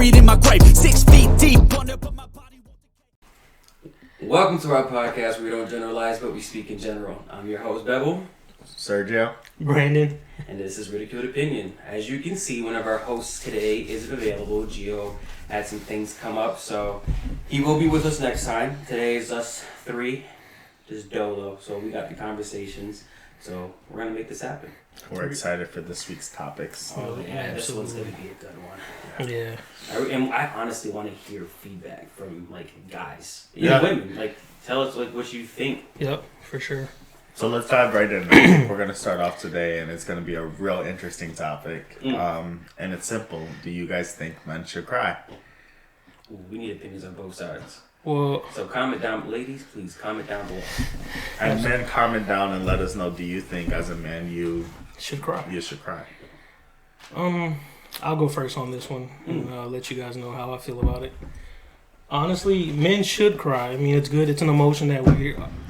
buried in my grave, 6 feet deep. Wonder, but my body won't decay. Welcome to our podcast where we don't generalize, but we speak in general. I'm your host, Bevel. Sergio. Brandon. And this is Ridiculed Opinion. As you can see, one of our hosts today isn't available. Gio had some things come up, so he will be with us next time. Today is us three, just dolo. So we got the conversations. So we're going to make this happen. We're excited for this week's topics. Oh, yeah, this one's going to be a good one. Yeah. And I honestly want to hear feedback from, guys. Yeah. Women. Tell us, what you think. Yep, for sure. So let's dive right in. I think we're going to start off today, and it's going to be a real interesting topic. And it's simple. Do you guys think men should cry? Ooh, we need opinions on both sides. Well, so comment down, ladies, please comment down below. And men, comment down and let us know, do you think as a man you should cry? You should cry. I'll go first on this one and let you guys know how I feel about it. Honestly, men should cry. I mean, it's good. It's an emotion that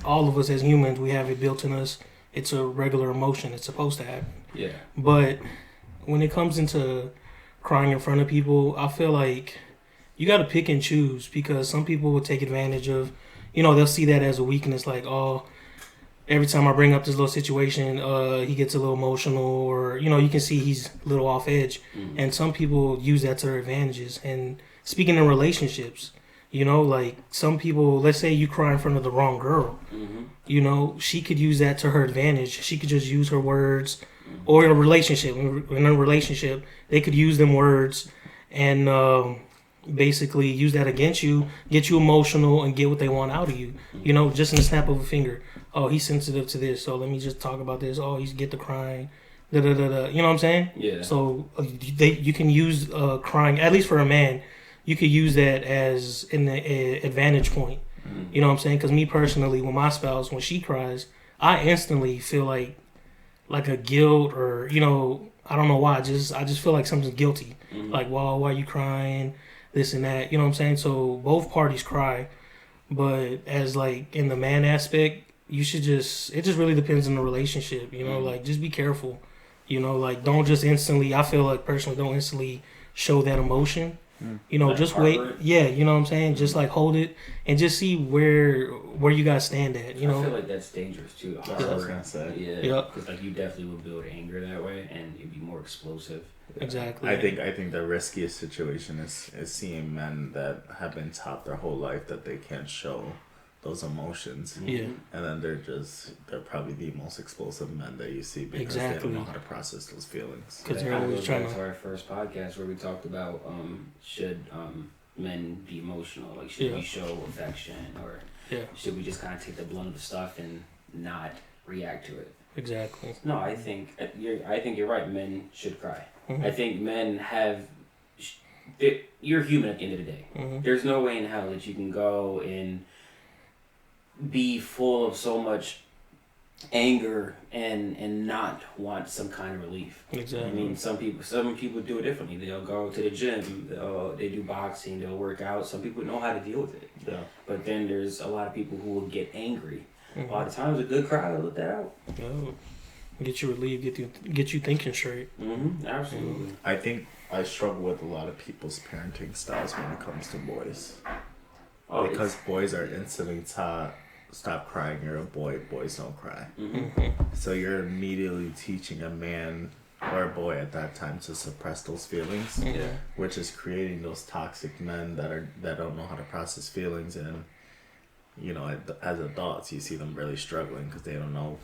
all of us as humans, we have it built in us. It's a regular emotion. It's supposed to happen. Yeah. But when it comes into crying in front of people, I feel like you got to pick and choose, because some people will take advantage of, they'll see that as a weakness. Like, oh, every time I bring up this little situation, he gets a little emotional, or, you can see he's a little off edge. Mm-hmm. And some people use that to their advantages. And speaking in relationships, some people, let's say you cry in front of the wrong girl, she could use that to her advantage. She could just use her words, or in a relationship, they could use them words and basically use that against you, get you emotional, and get what they want out of you. Just in the snap of a finger. Oh, he's sensitive to this, so let me just talk about this. Oh, he's get the crying. Da da da da. You know what I'm saying? Yeah. So you can use crying, at least for a man. You could use that as an advantage point. Mm-hmm. You know what I'm saying? Because me personally, with my spouse, when she cries, I instantly feel like a guilt, or I don't know why. I just feel like something's guilty. Mm-hmm. Like, well, why are you crying? This and that. You know what I'm saying? So both parties cry, but as in the man aspect, it just really depends on the relationship. Just be careful. Don't just instantly. I feel like personally, don't instantly show that emotion. Just wait. Yeah, you know what I'm saying? Just hold it and just see where you guys stand at, I feel like that's dangerous too. That's what I was going to say. Yeah. Because you definitely would build anger that way, and you'd be more explosive. Exactly. I think the riskiest situation is seeing men that have been taught their whole life that they can't show those emotions. Yeah. And then they're probably the most explosive men that you see, because they don't know how to process those feelings. Because they're always trying to our first podcast where we talked about should men be emotional? Should we show affection, or should we just kind of take the blunt of the stuff and not react to it? Exactly. No, I think you're right. Men should cry. Mm-hmm. I think men have. You're human at the end of the day. Mm-hmm. There's no way in hell that you can go and be full of so much anger and not want some kind of relief. Exactly. I mean, some people do it differently. They'll go to the gym. They do boxing. They'll work out. Some people know how to deal with it. Yeah. But then there's a lot of people who will get angry. Mm-hmm. A lot of times, a good cry will let that out. Oh. Get you relieved. Get you thinking straight. Mm-hmm. Absolutely. Mm-hmm. I think I struggle with a lot of people's parenting styles when it comes to boys. Because boys are instantly taught, stop crying, you're a boy, boys don't cry. Mm-hmm. So you're immediately teaching a man or a boy at that time to suppress those feelings, which is creating those toxic men that don't know how to process feelings. And as adults, you see them really struggling because they don't know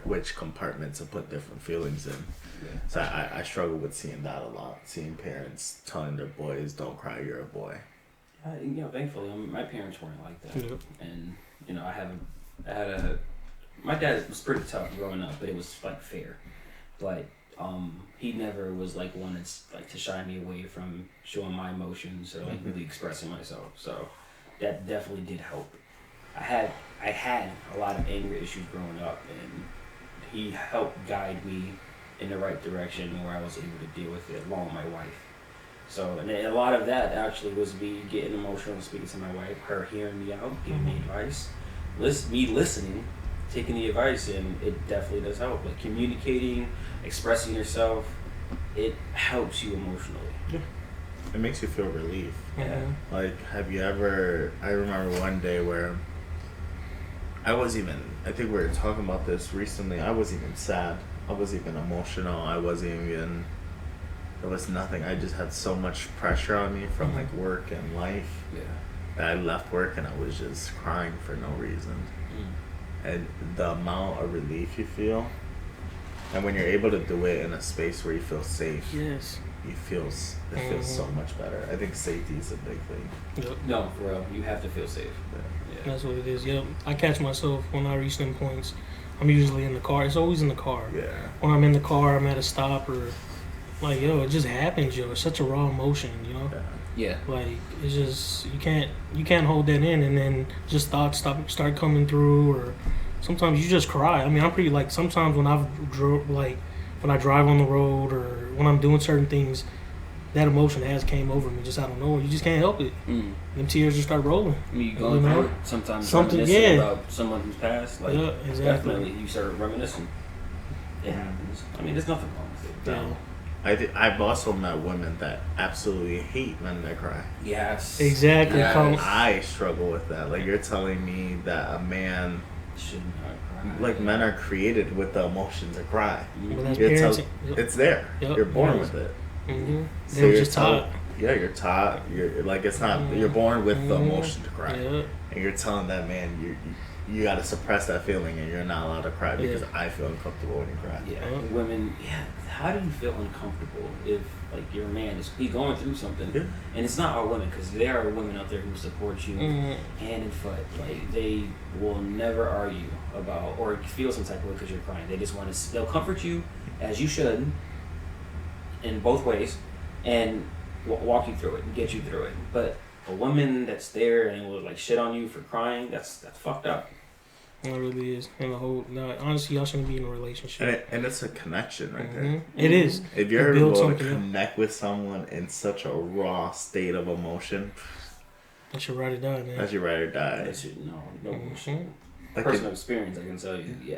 which compartment to put different feelings in. Yeah. So I struggle with seeing that a lot, seeing parents telling their boys, don't cry, you're a boy. Thankfully, my parents weren't like that. Yep. And my dad was pretty tough growing up, but it was fair. But he never was one that's to shy me away from showing my emotions or really expressing myself. So that definitely did help. I had a lot of anger issues growing up, and he helped guide me in the right direction where I was able to deal with it along with my wife. So, and a lot of that actually was me getting emotional and speaking to my wife, her hearing me out, giving me advice, me listening, taking the advice, and it definitely does help. Communicating, expressing yourself, it helps you emotionally. Yeah. it makes you feel relief. Yeah. Like, have you ever? I remember one day where I think we were talking about this recently. I wasn't even sad. I wasn't even emotional. There was nothing. I just had so much pressure on me from like work and life. Yeah. That I left work and I was just crying for no reason. And the amount of relief you feel, and when you're able to do it in a space where you feel safe, Yes. it feels so much better. I think safety is a big thing. Yep. No, for real. You have to feel safe. Yeah. Yeah. That's what it is. Yep. I catch myself when I reach them points. I'm usually in the car. It's always in the car. Yeah. When I'm in the car, I'm at a stop or like, yo, it just happens, yo. It's such a raw emotion, you know? Yeah. Like, it's just you can't hold that in, and then just thoughts start coming through, or sometimes you just cry. I mean, I'm pretty like sometimes when when I drive on the road or when I'm doing certain things, that emotion has came over me just out of nowhere. You just can't help it. Them tears just start rolling. I mean, you going through it, sometimes Something, reminiscing yeah. about someone who's passed. Like, Yeah, exactly. definitely, you start reminiscing. It happens. I mean, there's nothing wrong with it. No. I've also met women that absolutely hate men that cry. Yes. Exactly. Yes. I struggle with that. Like, you're telling me that a man, Should not cry. like, men are created with the emotion to cry. But that's You're parenting. it's there. Yep. You're born Yes. with it. Mm-hmm. So They were you're just taught. Yeah, you're taught. You're like, it's not. You're born with the emotion to cry, Yeah. and you're telling that man you got to suppress that feeling, and you're not allowed to cry because I feel uncomfortable when you cry. Yeah, women. Yeah, how do you feel uncomfortable if like your man is going through something, Yeah. and it's not our women because there are women out there who support you hand and foot. Like they will never argue about or feel some type of way because you're crying. They just want to. They'll comfort you as you should, in both ways, and walk you through it and get you through it. But a woman that's there and will like shit on you for crying, that's fucked up. It really is. And the whole, no, honestly, y'all shouldn't be in a relationship. And it's a connection right there. It is. If you're It builds able to something up. connect with someone in such a raw state of emotion, I should write it down, man. that you ride or die. That shit, no bullshit. Like, Personal experience, I can tell you. Yeah.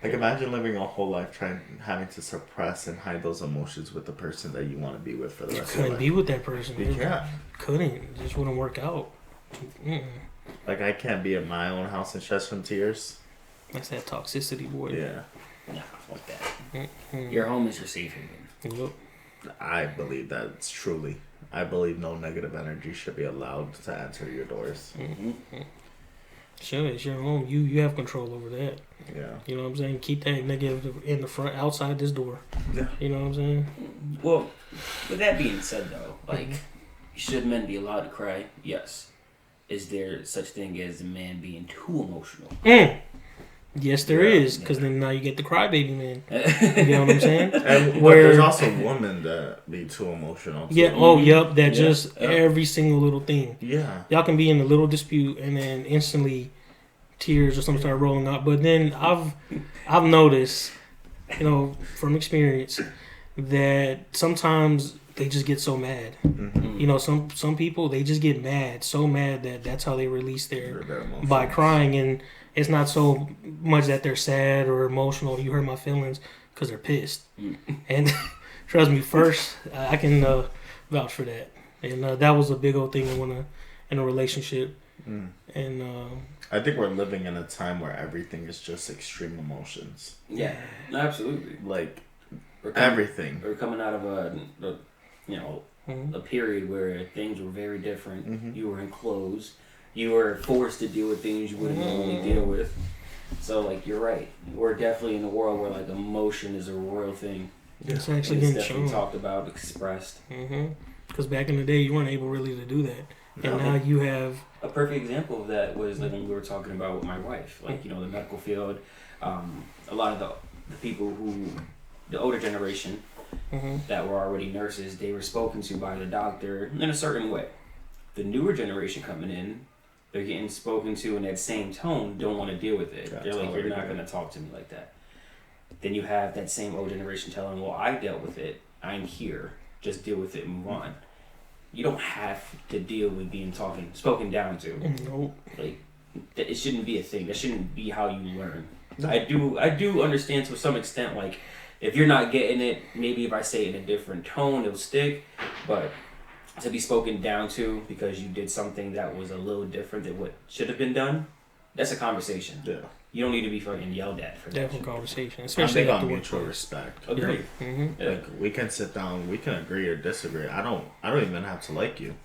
like imagine living a whole life having to suppress and hide those emotions with the person that you want to be with for the You rest of your couldn't life. be with that person. You can't. Couldn't. It just wouldn't work out. Mm-mm. Like, I can't be in my own house and shed some tears. That's that toxicity, boy. Yeah. Nah, fuck that. Your home is your safe haven. Yep. I believe that it's truly. I believe no negative energy should be allowed to enter your doors. Sure, it's your home. You have control over that. Yeah. You know what I'm saying? Keep that negative in the front, outside this door. Yeah. You know what I'm saying? Well, with that being said, though, like, should men be allowed to cry? Yes. Is there such thing as a man being too emotional? Yes, there is, because then now you get the crybaby man. You know what I'm saying? And, but Where- there's also women that be too emotional. Yeah. too. Oh, yep. That Yeah, just yeah. every single little thing. Yeah. Y'all can be in a little dispute and then instantly tears or something start rolling out. But then I've noticed, you know, from experience, that sometimes they just get so mad. You know, some people, they just get mad, so mad that that's how they release their emotions. by crying. And it's not so much that they're sad or emotional. You hurt my feelings because they're pissed. And trust me, first I can vouch for that. And that was a big old thing in a relationship. And I think we're living in a time where everything is just extreme emotions. Yeah, absolutely. Like, We're coming, everything. We're coming out of a period where things were very different. You were enclosed. You were forced to deal with things you wouldn't normally deal with. So, like, you're right. We're definitely in a world where, like, emotion is a real thing. it's actually It's getting definitely shown. talked about, expressed. Because back in the day, you weren't able really to do that. And now you have... A perfect example of that was like when we were talking about with my wife, like, you know, the medical field. A lot of the people who, the older generation that were already nurses, they were spoken to by the doctor in a certain way. The newer generation coming in, they're getting spoken to in that same tone, don't want to deal with it. They're like, you're not going to talk to me like that. Then you have that same old generation telling, well, I dealt with it. I'm here. Just deal with it and move on. You don't have to deal with being spoken down to. Nope. Like, it shouldn't be a thing. That shouldn't be how you learn. No. I do understand to some extent, like, if you're not getting it, maybe if I say it in a different tone, it'll stick. But to be spoken down to because you did something that was a little different than what should have been done, that's a conversation. Yeah. You don't need to be fucking yelled at for that. Definitely conversation, I'm especially big at on the mutual workplace. respect. Agreed. Mm-hmm. Yeah. Like we can sit down, we can agree or disagree. I don't even have to like you,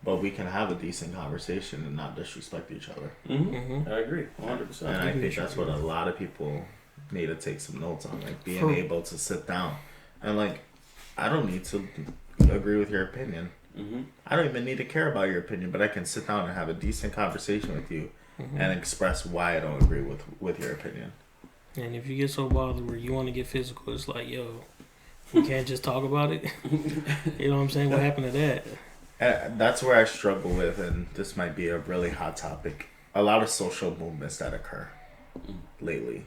but we can have a decent conversation and not disrespect each other. Mm-hmm. I agree, 100%. And I think that's what a lot of people need to take some notes on, like being able to sit down and like, I don't need to agree with your opinion. Mm-hmm. I don't even need to care about your opinion, but I can sit down and have a decent conversation with you and express why I don't agree with your opinion. And if you get so bothered where you want to get physical, it's like, yo, we can't just talk about it. You know what I'm saying? What happened to that? And that's where I struggle with, and this might be a really hot topic, a lot of social movements that occur lately.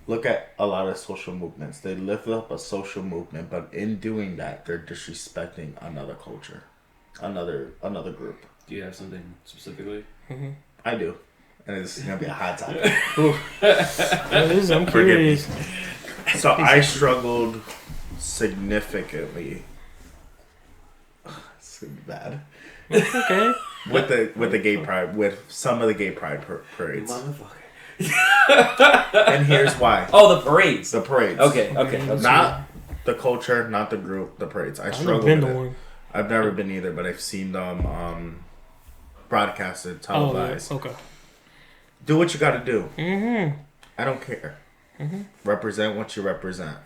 Look at a lot of social movements. They lift up a social movement, but in doing that, they're disrespecting another culture, another group. Do you have something specifically? I do. And it's going to be a hot topic. I'm curious. So I struggled significantly. It's gonna be bad. Okay. With the gay pride, with some of the gay pride parades. Motherfucker. And here's why. Oh, the parades. The parades. Okay. Not the culture, not the group, the parades. I I've struggle never been with to it. one. I've never been either, but I've seen them broadcasted, televised. Oh, okay. Do what you gotta do. Mm-hmm. I don't care. Represent what you represent.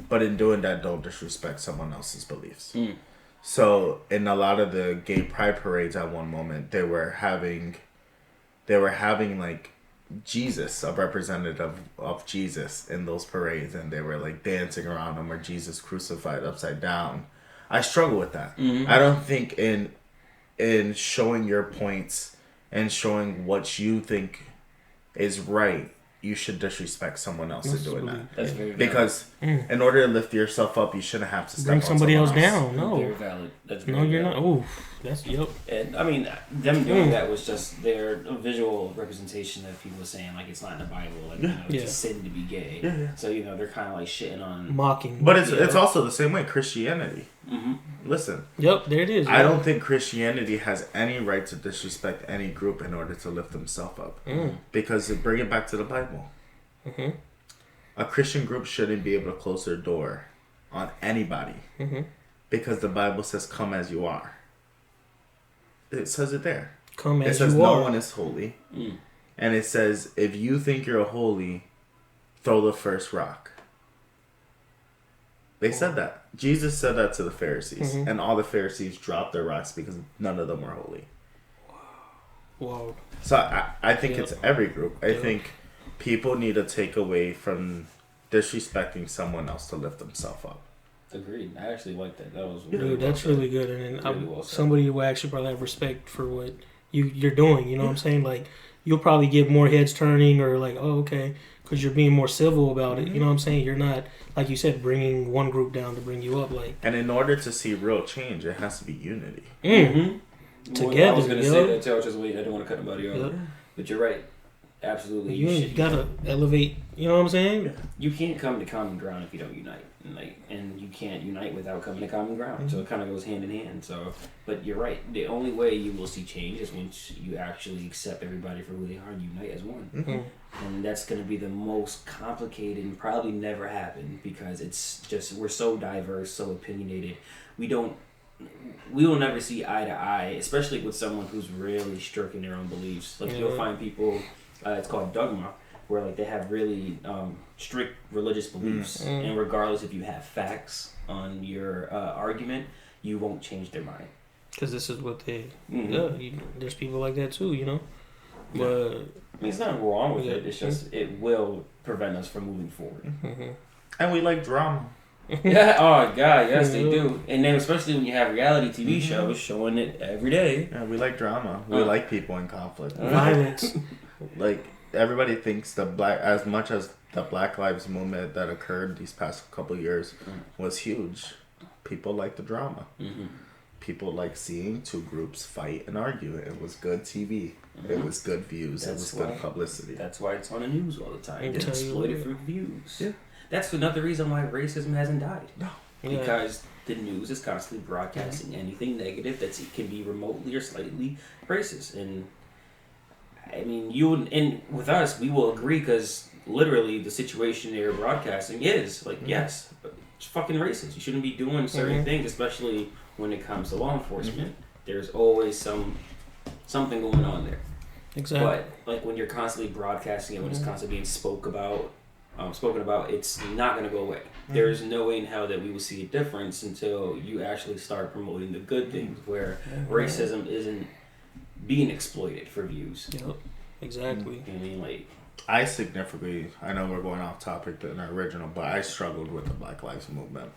But in doing that, don't disrespect someone else's beliefs. So in a lot of the gay pride parades at one moment, they were having like Jesus, a representative of Jesus in those parades, and they were like dancing around him or Jesus crucified upside down. I struggle with that. I don't think in showing your points and showing what you think is right, you should disrespect someone else in doing that. That's very valid. Because in order to lift yourself up, you shouldn't have to step Bring on somebody else someone down. No. Very valid. That's very No, you're valid. not. Oh, that's, yep. And I mean, them doing that was just their visual representation of people saying like it's not in the Bible, like you know, it's a sin to be gay. Yeah. So you know they're kind of like shitting on. Mocking. But it's also the same way Christianity. Listen, Yep, there it is. I don't think Christianity has any right to disrespect any group in order to lift themselves up. Because bring it back to the Bible. A Christian group shouldn't be able to close their door on anybody. Because the Bible says, come as you are. It says it there. Come It as says you no are. one is holy. And it says, if you think you're holy, throw the first rock. They said that. Jesus said that to the Pharisees. And all the Pharisees dropped their rocks because none of them were holy. Whoa. So I think it's every group. I think people need to take away from disrespecting someone else to lift themselves up. Agreed. I actually like that. That was Dude, that's really good. And then Really well said. somebody will actually probably have respect for what you're doing. You know what I'm saying? Like, you'll probably get more heads turning or like, oh, okay, because you're being more civil about it. You know what I'm saying? You're not, like you said, bringing one group down to bring you up. Like, And in order to see real change, it has to be unity. Together, I was gonna yo. say that too. I was just waiting. I didn't want to cut nobody off. Yep. But you're right. Absolutely. you gotta elevate. You know what I'm saying? You can't come to common ground if you don't unite, and you can't unite without coming to common ground. So it kind of goes hand in hand. So, but you're right. The only way you will see change is once you actually accept everybody for who they are and unite as one. And that's going to be the most complicated and probably never happen because it's just we're so diverse, so opinionated. We will never see eye to eye, especially with someone who's really strict in their own beliefs. Like you'll find people. It's called dogma, where like they have really strict religious beliefs, and regardless if you have facts on your argument, you won't change their mind. Because this is what they. Yeah, there's people like that too. You know, but I mean, it's nothing wrong with it. It's just it will prevent us from moving forward. And we like drama. Yeah. Oh God, yes they do. And then especially when you have reality TV shows showing it every day. Yeah, we like drama. We like people in conflict. violence. Like everybody thinks as much as the Black Lives Movement that occurred these past couple of years was huge. People like the drama. People like seeing two groups fight and argue. It was good TV. It was good views. It was good publicity. That's why it's on the news all the time. I'll It's tell you exploited what. for views. Yeah. That's another reason why racism hasn't died. No. Because the news is constantly broadcasting anything negative that can be remotely or slightly racist. And I mean, and with us, we will agree because literally the situation they're broadcasting is like, yes, it's fucking racist. You shouldn't be doing certain things, especially when it comes to law enforcement. There's always something going on there. Exactly. But like when you're constantly broadcasting it, when it's constantly being spoken about, it's not gonna go away. There's no way in hell that we will see a difference until you actually start promoting the good things, where racism isn't being exploited for views. Yep. Exactly. I mean, like, I know we're going off topic than our original, but I struggled with the Black Lives Movement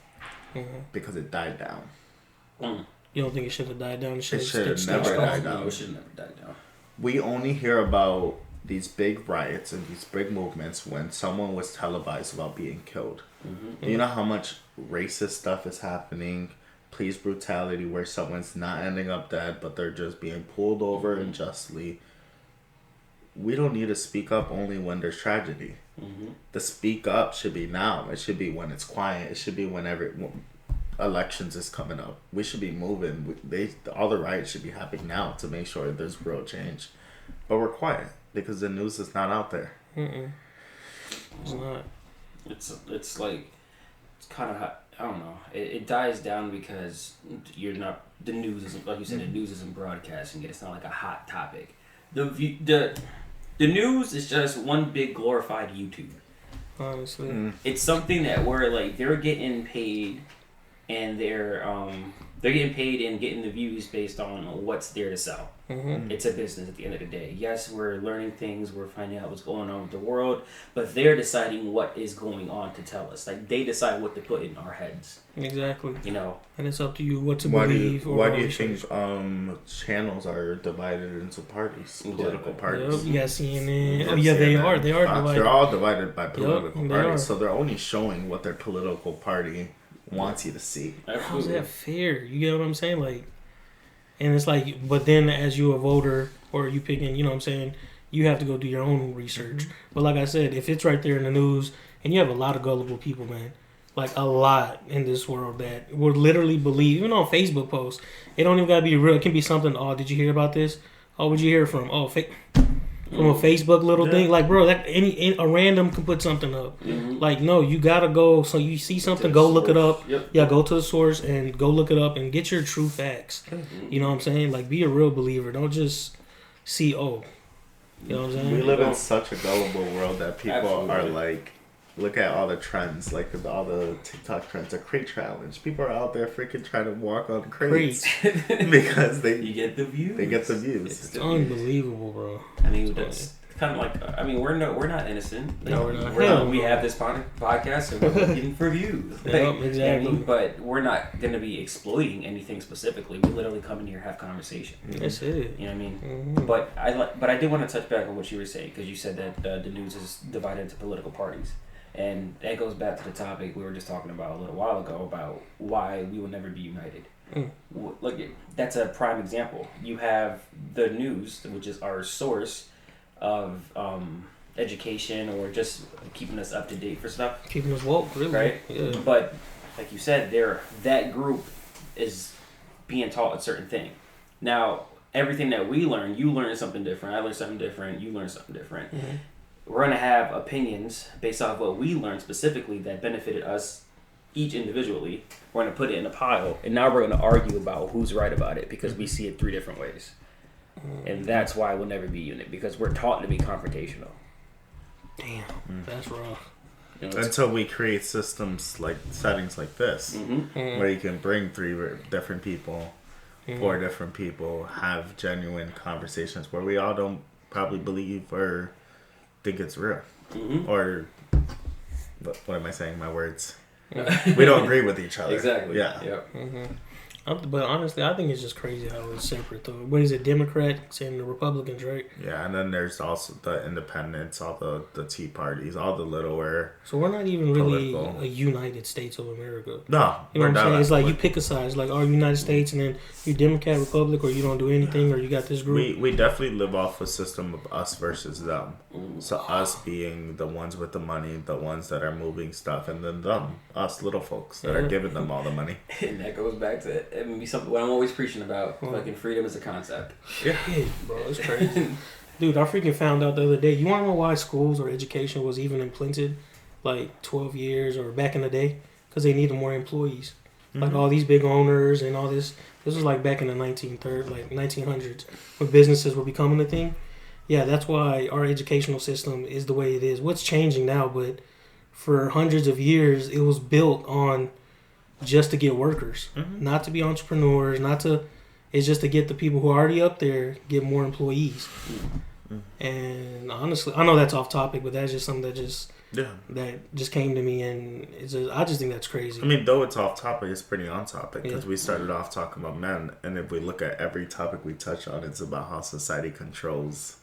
because it died down. You don't think it should have died down? It should have never died down. No, it should have never died down. We only hear about these big riots and these big movements when someone was televised about being killed. Do you know how much racist stuff is happening? Police brutality where someone's not ending up dead, but they're just being pulled over unjustly. We don't need to speak up only when there's tragedy. The speak up should be now. It should be when it's quiet. It should be whenever elections is coming up. We should be moving. All the riots should be happening now to make sure there's real change. But we're quiet because the news is not out there. It's not. It's like, it's kind of, I don't know. It dies down because the news isn't, like you said, the news isn't broadcasting it. It's not like a hot topic. The news is just one big glorified YouTube. Honestly. It's something that they're getting paid, and they're getting paid and getting the views based on what's there to sell. It's a business at the end of the day. Yes, we're learning things, we're finding out what's going on with the world, but they're deciding what is going on to tell us. Like, they decide what to put in our heads. Exactly. You know? And it's up to you what to believe. Why do you think channels are divided into parties, political parties? Yep. Yeah, CNN. Oh, yeah, they are. They are divided. They're all divided by political Yep, parties, so they're only showing what their political party wants you to see. How's that fair? You get what I'm saying? Like, and it's like, but then as you a voter or you picking, you know what I'm saying, you have to go do your own research. But like I said, if it's right there in the news, and you have a lot of gullible people, man, like a lot in this world that would literally believe, even on Facebook posts, it don't even gotta be real. It can be something. Oh, did you hear about this? Oh, where'd you hear from? Oh, from a Facebook little thing. Like, bro, that a random can put something up. Like, no, you gotta go. So you see something, go look it up. Yeah, go to the source and go look it up and get your true facts. You know what I'm saying? Like, be a real believer. Don't just see, you know what I'm saying? We live in such a gullible world that people are like, look at all the trends, like all the TikTok trends, the crate challenge. People are out there freaking trying to walk on crates because you get the views. They get the views. It's unbelievable, bro. I mean, that's kind of like, I mean, we're not innocent. No, we're not. We have this podcast and we're looking for views. Exactly. But we're not going to be exploiting anything specifically. We literally come in here, have conversation. That's it. You know what I mean? But I did want to touch back on what you were saying, because you said that the news is divided into political parties. And that goes back to the topic we were just talking about a little while ago about why we will never be united. Look, that's a prime example. You have the news, which is our source of education or just keeping us up to date for stuff. Keeping us woke, really. Right? Yeah. But like you said, that group is being taught a certain thing. Now, everything that we learn, you learn something different, I learn something different, you learn something different. We're going to have opinions based off what we learned specifically that benefited us each individually. We're going to put it in a pile, and now we're going to argue about who's right about it because we see it 3 different ways. And that's why we'll never be unit, because we're taught to be confrontational. Damn, that's rough. You know, until we create settings like this, where you can bring 3 different people, 4 different people, have genuine conversations where we all don't probably believe or think it's real, or what am I saying? My words. We don't agree with each other. Exactly. Yeah. Yep. But honestly, I think it's just crazy how it's separate though. What is it, Democrats and the Republicans, right? Yeah, and then there's also the independents, all the Tea Parties, all the littler. So we're not even really Political. a United States of America. No, You know we're what I'm saying? not. It's like you pick a side. It's like, United States, and then you Democrat, Republic, or you don't do anything, or you got this group. We definitely live off a system of us versus them. So us being the ones with the money, the ones that are moving stuff, and then them, us little folks that are giving them all the money. And that goes back to something what I'm always preaching about. Fucking freedom is a concept. Yeah, bro, it's crazy. Dude, I freaking found out the other day. You want to know why schools or education was even implemented like 12 years or back in the day? Because they needed more employees. Like all these big owners and all this. This was like back in the 1900s when businesses were becoming a thing. Yeah, that's why our educational system is the way it is. What's changing now, but for hundreds of years, it was built on just to get workers, not to be entrepreneurs, it's just to get the people who are already up there, get more employees. And honestly, I know that's off topic, but that's just something that just came to me, and I just think that's crazy. I mean, though it's off topic, it's pretty on topic because we started off talking about men, and if we look at every topic we touch on, it's about how society controls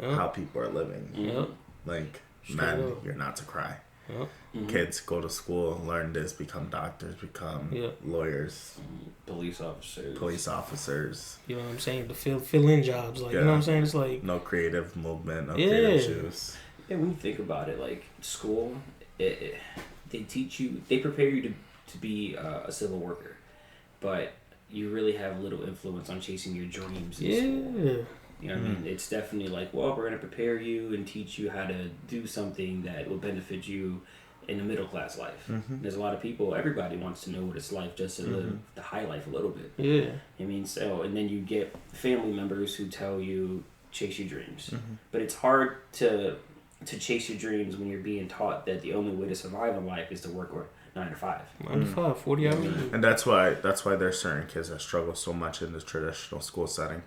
how people are living. Yep. Like, Straight men, up. you're not to cry. Yep. Kids go to school, learn this, become doctors, become lawyers, Police officers. police officers. You know what I'm saying? To fill in jobs, like you know what I'm saying? It's like No creative movement, no creative juice. Yeah, when you think about it, like school, they teach you, they prepare you to be a civil worker, but you really have little influence on chasing your dreams in school. You know what I mean? It's definitely like, well, we're going to prepare you and teach you how to do something that will benefit you in the middle class life. There's a lot of people, everybody wants to know what it's like just to live the high life a little bit. Yeah. I mean, so, and then you get family members who tell you, chase your dreams. But it's hard to chase your dreams when you're being taught that the only way to survive in life is to work 9 to 5. 9 to 5, 40 hours. And that's why there's certain kids that struggle so much in the traditional school setting.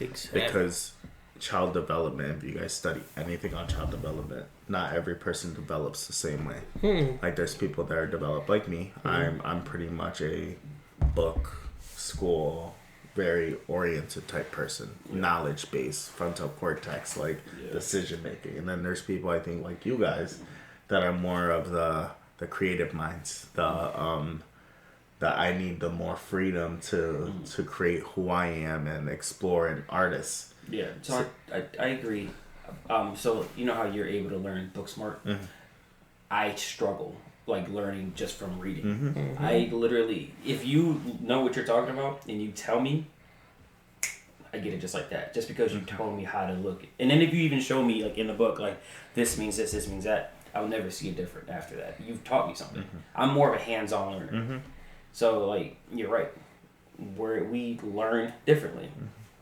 Exactly. Because child development, if you guys study anything on child development, not every person develops the same way. Like there's people that are developed like me. I'm pretty much a book, school, very oriented type person. Knowledge based, frontal cortex, like decision making. And then there's people I think like you guys that are more of the creative minds. That I need the more freedom to create who I am and explore an artist. Yeah, so I agree. So you know how you're able to learn book smart? I struggle like learning just from reading. I literally, if you know what you're talking about and you tell me, I get it just like that. Just because you told me how to look. And then if you even show me like in the book, like this means this means that, I'll never see it different after that. You've taught me something. I'm more of a hands-on learner. So, like, you're right. We learn differently.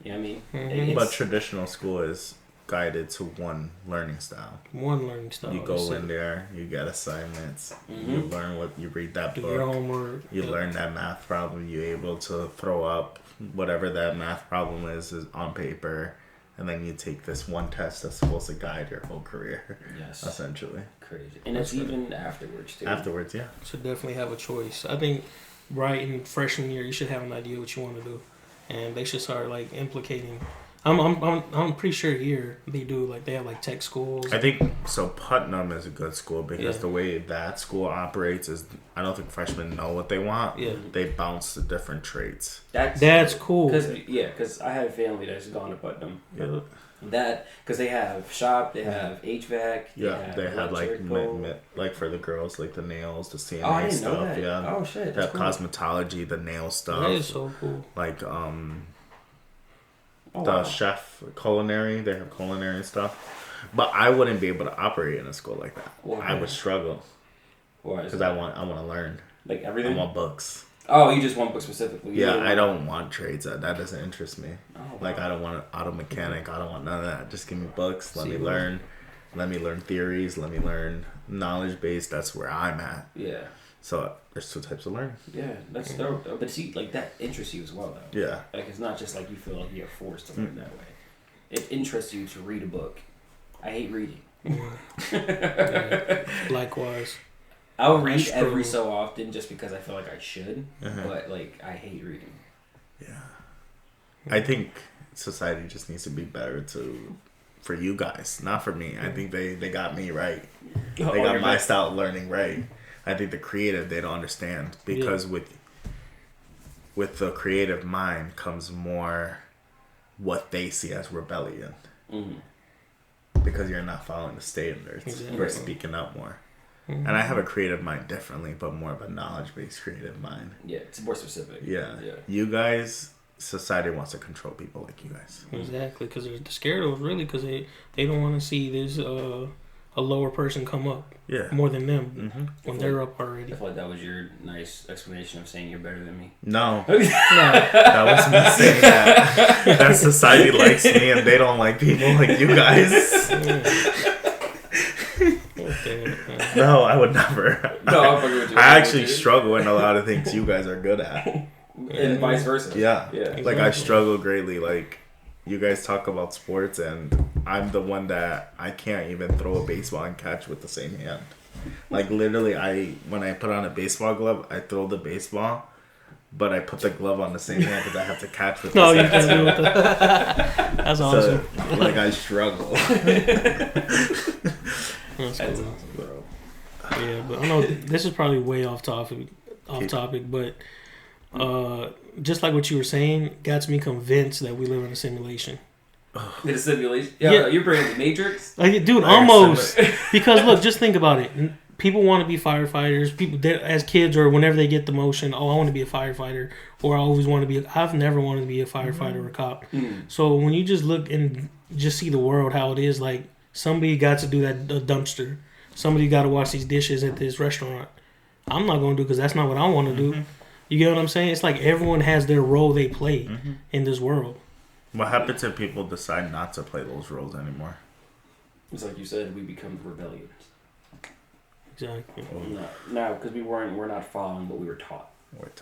You know what I mean? But traditional school is guided to one learning style. One learning style. You go in there, you get assignments, you learn you read that do book, your homework. you learn that math problem, you're able to throw up whatever that math problem is on paper, and then you take this one test that's supposed to guide your whole career. Yes. Essentially. Crazy. And it's even afterwards, too. Afterwards, yeah. Should definitely have a choice. I think right in freshman year, you should have an idea what you want to do, and they should start like implicating. I'm pretty sure here they do like they have like tech schools. I think so. Putnam is a good school because the way that school operates is I don't think freshmen know what they want. Yeah. They bounce to different traits. That's cool. Because I had a family that's gone to Putnam. Yeah. Because they have shop, they have HVAC. They have like like for the girls like the nails, the CNA I didn't stuff. know that. Yeah. Oh shit. They have Cool. cosmetology, the nail stuff. That is so cool. Like Oh, the wow. chef culinary, they have culinary stuff. But I wouldn't be able to operate in a school like that. Why? I would struggle Why is because that? I want to learn. Like I everything? want books. Oh, you just want book specifically. You Yeah, I don't want trades. That doesn't interest me. Oh, wow. Like I don't want an auto mechanic. I don't want none of that. Just give me books. Let me learn. Let me learn theories. Let me learn knowledge base. That's where I'm at. Yeah. So there's two types of learning. Yeah, that's dope. But see, like that interests you as well, though. Yeah. Like it's not just like you feel like you're forced to learn that way. It interests you to read a book. I hate reading. Yeah, likewise. I'll read That's every true. so often just because I feel like I should, Uh-huh. but like I hate reading. Yeah. I think society just needs to be better for you guys, not for me. I think they got me right. They got my style of learning right. I think the creative they don't understand because with the creative mind comes more what they see as rebellion. Mm-hmm. Because you're not following the standards. Exactly. You're speaking up more. And I have a creative mind differently, but more of a knowledge-based creative mind. Yeah, it's more specific. Yeah. Yeah. You guys, society wants to control people like you guys. Exactly, because they're scared of really because they don't want to see this a lower person come up Yeah. more than them Mm-hmm. when they're up already. I feel like that was your nice explanation of saying you're better than me. No. That was me saying that. That society likes me and they don't like people like you guys. No, I would never. No, I'm fucking with you. I actually struggle in a lot of things you guys are good at. And vice versa. Yeah. Yeah. Like, I Exactly. struggle greatly. Like, you guys talk about sports, and I'm the one that I can't even throw a baseball and catch with the same hand. Like, literally, when I put on a baseball glove, I throw the baseball, but I put the glove on the same hand because I have to catch with the No, same you can't do it. That's awesome. So, like, I struggle. That's That's cool. awesome, bro. Yeah, but I know this is probably way off topic, but just like what you were saying, got me convinced that we live in a simulation. In a simulation? Yeah. Yeah, you're bringing the Matrix? Like, dude, I almost. Because look, just think about it. People want to be firefighters. People, as kids or whenever they get the motion, oh, I want to be a firefighter, or I always want to be. I've never wanted to be a firefighter or a cop. So when you just look and just see the world how it is, like somebody got to do that dumpster. Somebody got to wash these dishes at this restaurant. I'm not going to do because that's not what I want to do. You get what I'm saying? It's like everyone has their role they play in this world. What happens if people decide not to play those roles anymore? It's like you said, we become rebellious. Exactly. No, because we're not following what we were taught. There it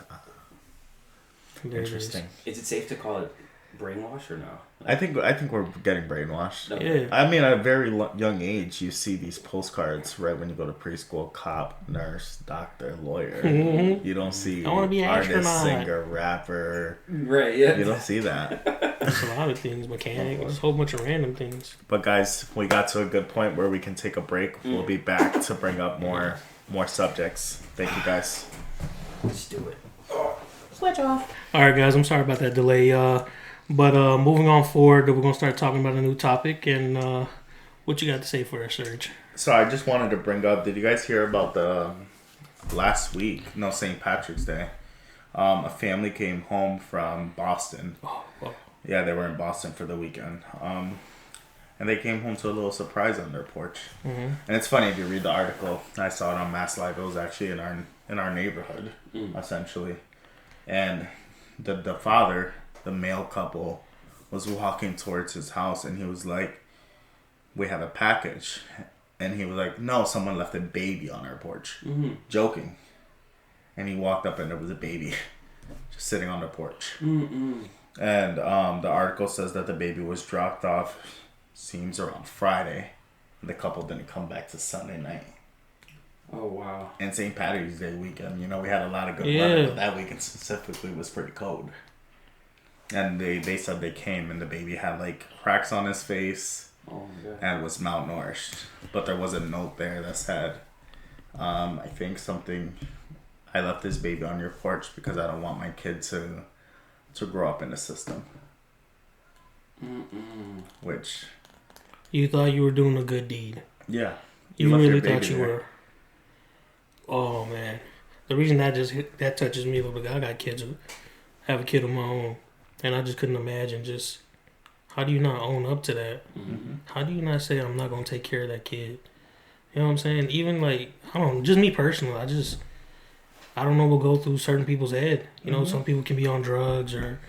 is. Interesting. Is it safe to call it brainwash or no? I think we're getting brainwashed. No. Yeah. I mean, at a very young age, you see these postcards right when you go to preschool: cop, nurse, doctor, lawyer. Mhm. You don't see I wanna be an artist, astronaut. singer, rapper. Right, yeah. You don't see that. There's a lot of things, mechanic, there's a whole bunch of random things. But guys, we got to a good point where we can take a break. We'll be back to bring up more subjects. Thank you, guys. Let's do it. Switch off. All right, guys. I'm sorry about that delay. But moving on forward, we're gonna start talking about a new topic. And what you got to say for us, Serge? So I just wanted to bring up. Did you guys hear about the last week? No, St. Patrick's Day. A family came home from Boston. Oh. Yeah, they were in Boston for the weekend. And they came home to a little surprise on their porch. Mm-hmm. And it's funny if you read the article. I saw it on Mass Live. It was actually in our neighborhood, essentially. And the father, the male couple, was walking towards his house, and he was like, "We have a package." And he was like, "No, someone left a baby on our porch," joking. And he walked up, and there was a baby just sitting on the porch. And the article says that the baby was dropped off, seems around Friday. The couple didn't come back to Sunday night. Oh, wow. And St. Patrick's Day weekend, we had a lot of good Yeah. weather, but that weekend specifically was pretty cold. And they said they came, and the baby had like cracks on his face Oh, my God. and was malnourished. But there was a note there that said, I think something, I left this baby on your porch because I don't want my kid to grow up in the system. Which, You thought you were doing a good deed. yeah. You left your really thought baby you there. were. Oh man, the reason that touches me a little bit. I got kids, have a kid of my own, and I just couldn't imagine just how do you not own up to that? How do you not say I'm not gonna take care of that kid? You know what I'm saying? Even like I don't know, just me personally, I don't know what go through certain people's head. You know, some people can be on drugs, or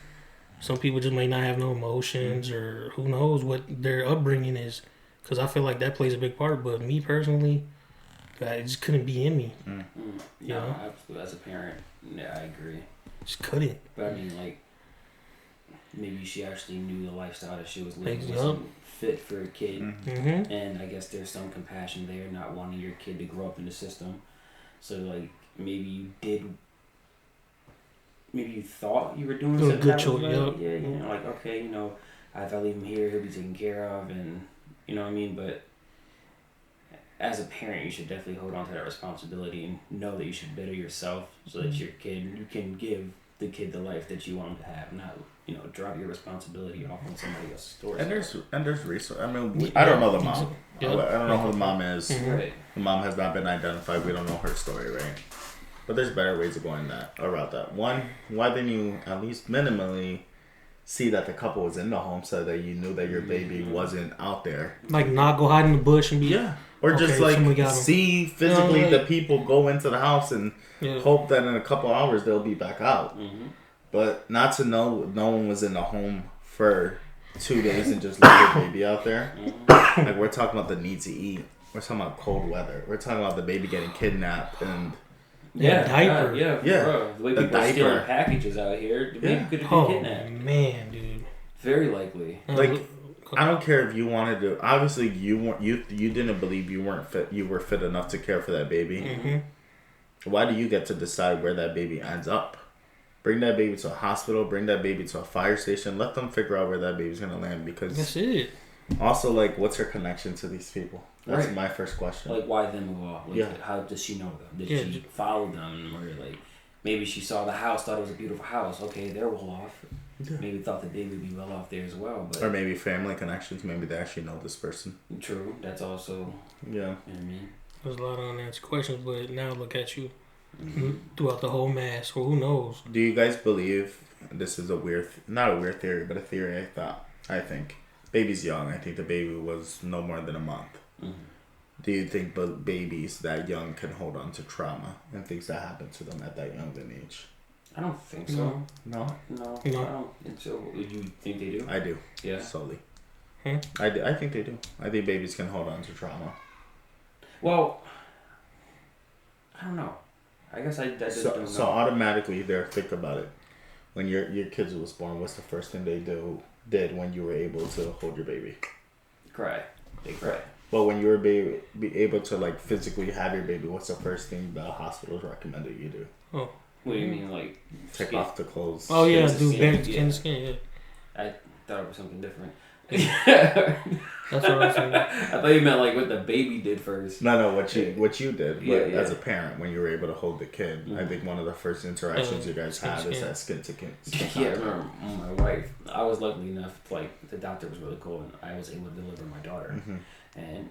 some people just may not have no emotions, or who knows what their upbringing is. Because I feel like that plays a big part. But me personally, it just couldn't be in me. No, Yeah. absolutely. As a parent, yeah, I agree. Just couldn't. But I mean, like, maybe she actually knew the lifestyle that she was living Yup. wasn't fit for a kid. Mm-hmm. And I guess there's some compassion there, not wanting your kid to grow up in the system. So like maybe you thought you were doing It was a something good that was choice, right. Yeah, you know, like okay, you know, if I leave him here, he'll be taken care of, and you know what I mean. But as a parent, you should definitely hold on to that responsibility and know that you should better yourself so that you can give the kid the life that you want him to have, not drop your responsibility off on somebody else's doorstep. And there's resource. I mean, I don't know the mom. Yeah. I don't know who the mom is. Right. The mom has not been identified. We don't know her story, right? But there's better ways of going around that. One, why didn't you at least minimally see that the couple was in the home so that you knew that your baby wasn't out there? Like not go hide in the bush and be Or just like somebody got 'em. see physically like- the people go into the house and hope that in a couple hours they'll be back out. Mm-hmm. But not to know no one was in the home for 2 days and just leave your baby out there. Like we're talking about the need to eat. We're talking about cold weather. We're talking about the baby getting kidnapped and diaper. Yeah. Bro. The way The people are diaper. stealing packages out here, the baby could have been kidnapped. Man, dude. Very likely. like I don't care if you wanted to. Obviously, you weren't. You didn't believe you weren't fit. You were fit enough to care for that baby. Mm-hmm. Why do you get to decide where that baby ends up? Bring that baby to a hospital. Bring that baby to a fire station. Let them figure out where that baby's gonna land. Because That's it. also, like, what's her connection to these people? That's Right. my first question. Like, why them of all? Like, Yeah. how does she know them? Did Yeah. she follow them? Or, like, maybe she saw the house, thought it was a beautiful house. Okay, they're well off. Yeah. Maybe thought the baby would be well off there as well. But Or maybe family connections. Maybe they actually know this person. true, that's also, Yeah. you know what I mean? There's a lot of unanswered questions, but now look at you throughout the whole mass. Well, who knows? Do you guys believe this is a weird, not a weird theory, but a theory? I think baby's young. I think the baby was no more than a month. Mm-hmm. Do you think babies that young can hold on to trauma and things that happen to them at that young of an age? I don't think so. No, No, No. I don't think so. Would you think they do? I do. Yeah. Solely. Hmm? I think they do. I think babies can hold on to trauma. Well, I don't know. I guess I just don't know. So automatically, think about it. When your kids was born, what's the first thing they did when you were able to hold your baby? Cry. They cry. But when you were be able to like physically have your baby, what's the first thing the hospitals recommended you do? Oh, What do you mean, like... Take skin? off the clothes. oh yeah, Skin to do skin, back skin yeah. to skin. Yeah, I thought it was something different. that's what I was saying. I thought you meant like what the baby did first. No, what you did, Yeah, but yeah. as a parent when you were able to hold the kid, I think one of the first interactions you guys skin to had is skin. that skin to skin. Yeah, I remember my wife. I was lucky enough, like the doctor was really cool, and I was able to deliver my daughter. And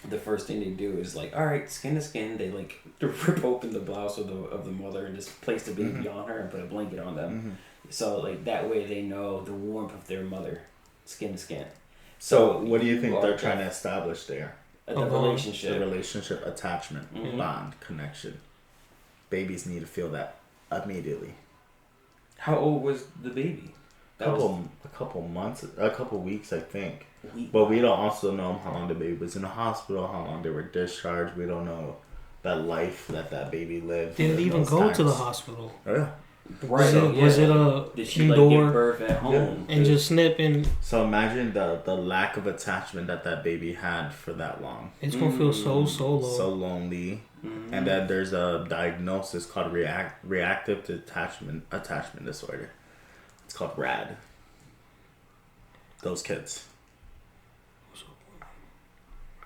the first thing they do is like, all right, skin to skin. They like rip open the blouse of the mother and just place the baby on her and put a blanket on them. So like that way they know the warmth of their mother, skin to skin. So what do you think are they're trying to establish there? The Uh-huh. relationship. The relationship, attachment, bond, connection. Babies need to feel that immediately. How old was the baby? A couple months, a couple weeks, I think. Week. But we don't also know how long the baby was in the hospital, how long they were discharged. We don't know that life that baby lived. Did it in even those go to the times. hospital? Oh, yeah. Right. Was it a Did she like indoor give birth at home? and just snip and So imagine the lack of attachment that baby had for that long. it's gonna feel so low. So lonely. And then there's a diagnosis called reactive attachment disorder. It's called RAD. Those kids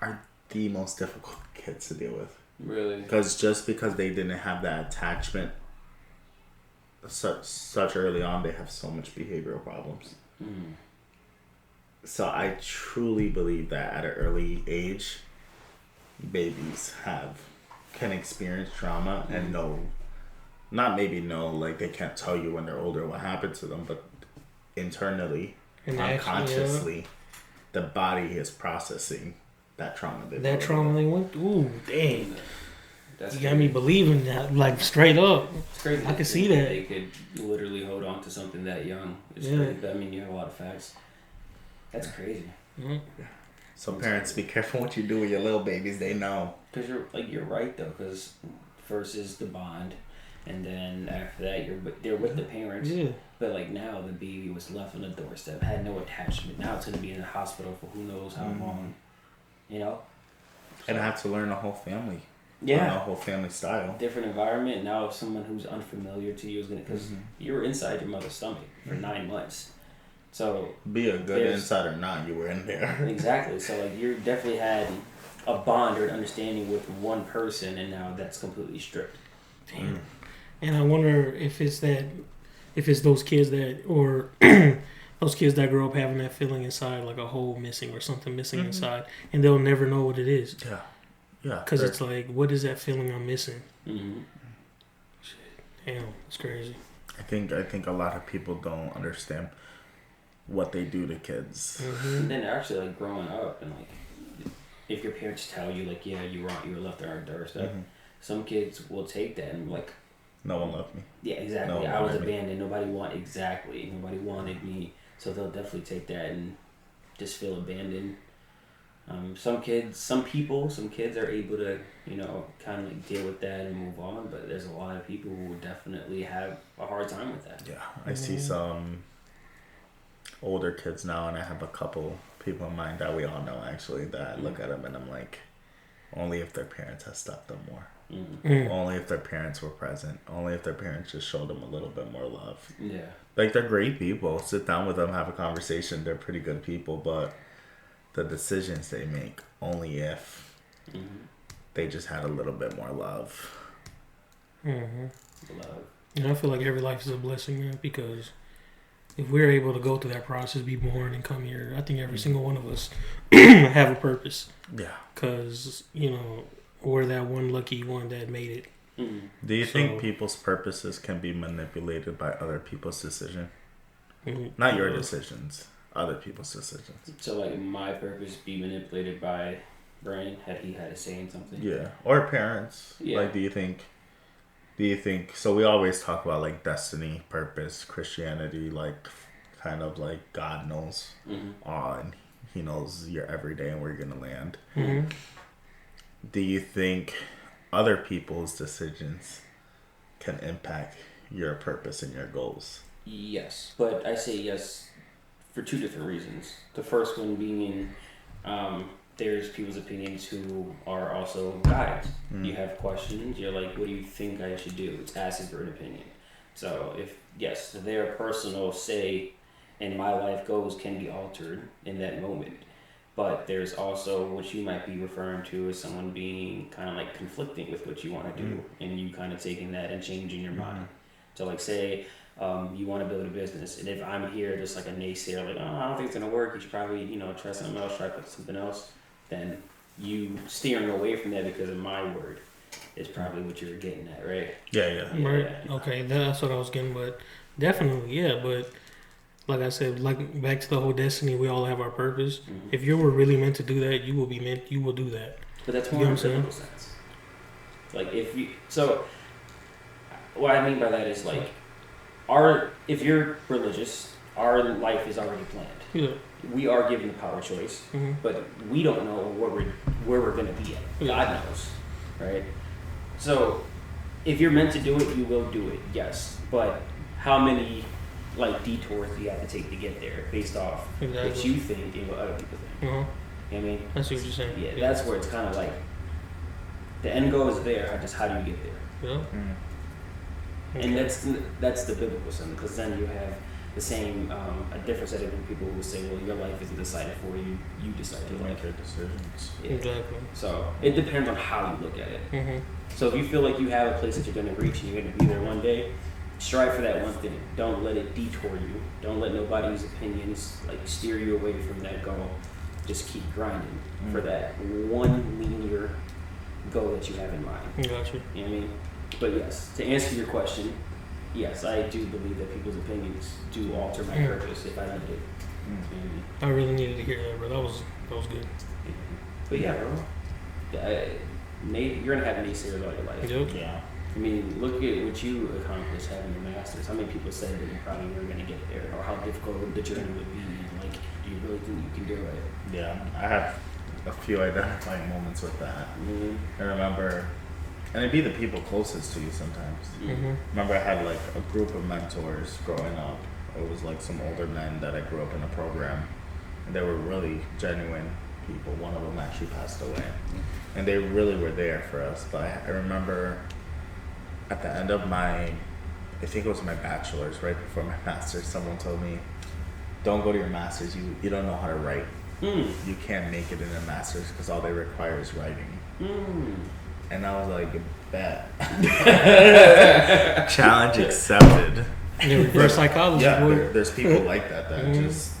are the most difficult kids to deal with. Really? Because they didn't have that attachment such early on, they have so much behavioral problems. So I truly believe that at an early age, babies can experience trauma and like they can't tell you when they're older what happened to them, but internally, And actually, unconsciously, the body is processing that trauma. that trauma they went through. Ooh, dang. That's You got me believing that, like, straight up. It's crazy. I can see that that. they could literally hold on to something that young. It's Yeah. crazy. I mean, you have a lot of facts. That's crazy. So parents, be careful what you do with your little babies. They know. Because you're right though. Because first is the bond, and then after that they're with the parents. Yeah. But like now the baby was left on the doorstep, had no attachment. Now it's gonna be in the hospital for who knows how long. You know. And I have to learn the whole family. Yeah. the whole family style. Different environment. Now someone who's unfamiliar to you is gonna, because you were inside your mother's stomach for 9 months. So Be a good inside or not, you were in there. exactly. So like you definitely had a bond or an understanding with one person, and now that's completely stripped. Damn. And I wonder if it's those kids that, or those kids that grow up having that feeling inside, like a hole missing or something missing inside, and they'll never know what it is. Yeah. Yeah. Because it's like, what is that feeling I'm missing? Mm-hmm. Shit. Damn, it's crazy. I think a lot of people don't understand what they do to kids. And then actually, like growing up, and like if your parents tell you, like, yeah, you were left on our doorstep, some kids will take that and like, No one loved me. yeah, exactly. No one I was wanted me. abandoned. Nobody wanted me. So they'll definitely take that and just feel abandoned. Some kids are able to, kind of like deal with that and move on. But there's a lot of people who would definitely have a hard time with that. Yeah, I see some older kids now, and I have a couple people in mind that we all know actually that I look at them and I'm like, only if their parents had stepped them more. Only if their parents were present. Only if their parents just showed them a little bit more love. Yeah. Like, they're great people. Sit down with them, have a conversation. They're pretty good people, but the decisions they make, only if they just had a little bit more love. Love. And I feel like every life is a blessing, man, because if we're able to go through that process, be born and come here, I think every single one of us have a purpose. Yeah. Because, we're that one lucky one that made it. Do you think people's purposes can be manipulated by other people's decision? Not your decisions, other people's decisions. So like my purpose be manipulated by Brian had he had a say in something. Yeah, or parents. Yeah. Like, do you think? So we always talk about like destiny, purpose, Christianity, like kind of like God knows all, and He knows your everyday and where you're gonna land. Do you think other people's decisions can impact your purpose and your goals? Yes, but I say yes for two different reasons. The first one being there's people's opinions who are also guides. You have questions, you're like, what do you think I should do? It's asking for an opinion. So if their personal say and my life goals can be altered in that moment. But there's also what you might be referring to as someone being kind of like conflicting with what you want to do, and you kind of taking that and changing your mind. So like say you want to build a business, and if I'm here just like a naysayer, like, oh, I don't think it's gonna work, you should probably try something else, try something else, then you steering away from that because of my word is probably what you're getting at, right? Yeah. Right. Okay, that's what I was getting, but definitely, yeah, but like I said, like back to the whole destiny, we all have our purpose. If you were really meant to do that, you will do that. But that's more in a biblical sense. Like what I mean by that is like if you're religious, our life is already planned. Yeah. We are given the power of choice, but we don't know where we're gonna be at. God knows, right? So if you're meant to do it, you will do it, yes. But how many detours do you have to take to get there based off what you think and what other people think? You know what I mean? I see what you're saying. Yeah, that's where it's kind of like the end goal is there. Just how do you get there? Yeah. And that's the biblical sense, because then you have the same a different set of people who will say, well, your life isn't decided for you. You decide your life. Make your decisions. Yeah. Exactly. So it depends on how you look at it. So if you feel like you have a place that you're going to reach and you're going to be there one day, strive for that one thing. Don't let it detour you. Don't let nobody's opinions steer you away from that goal. Just keep grinding for that one linear goal that you have in mind. Gotcha. You know what I mean? But yes, to answer your question, yes, I do believe that people's opinions do alter my purpose if I let it. I really needed to hear that, bro. That was good. But yeah, bro. You're gonna have naysayers all your life. Yep. Yeah. I mean, look at what you accomplished having your master's. How many people said that you probably weren't going to get there, or how difficult the journey would be, and do you really think you can do it? Yeah, I have a few identifying moments with that. I remember, and it'd be the people closest to you sometimes. Remember, I had a group of mentors growing up. It was some older men that I grew up in a program, and they were really genuine people. One of them actually passed away. And they really were there for us. But I remember at the end of I think it was my bachelor's, right before my master's, someone told me, don't go to your master's, you don't know how to write. You can't make it in a master's because all they require is writing. And I was like, bet. Challenge accepted. Yeah, reverse psychology. Yeah, there's people like that just,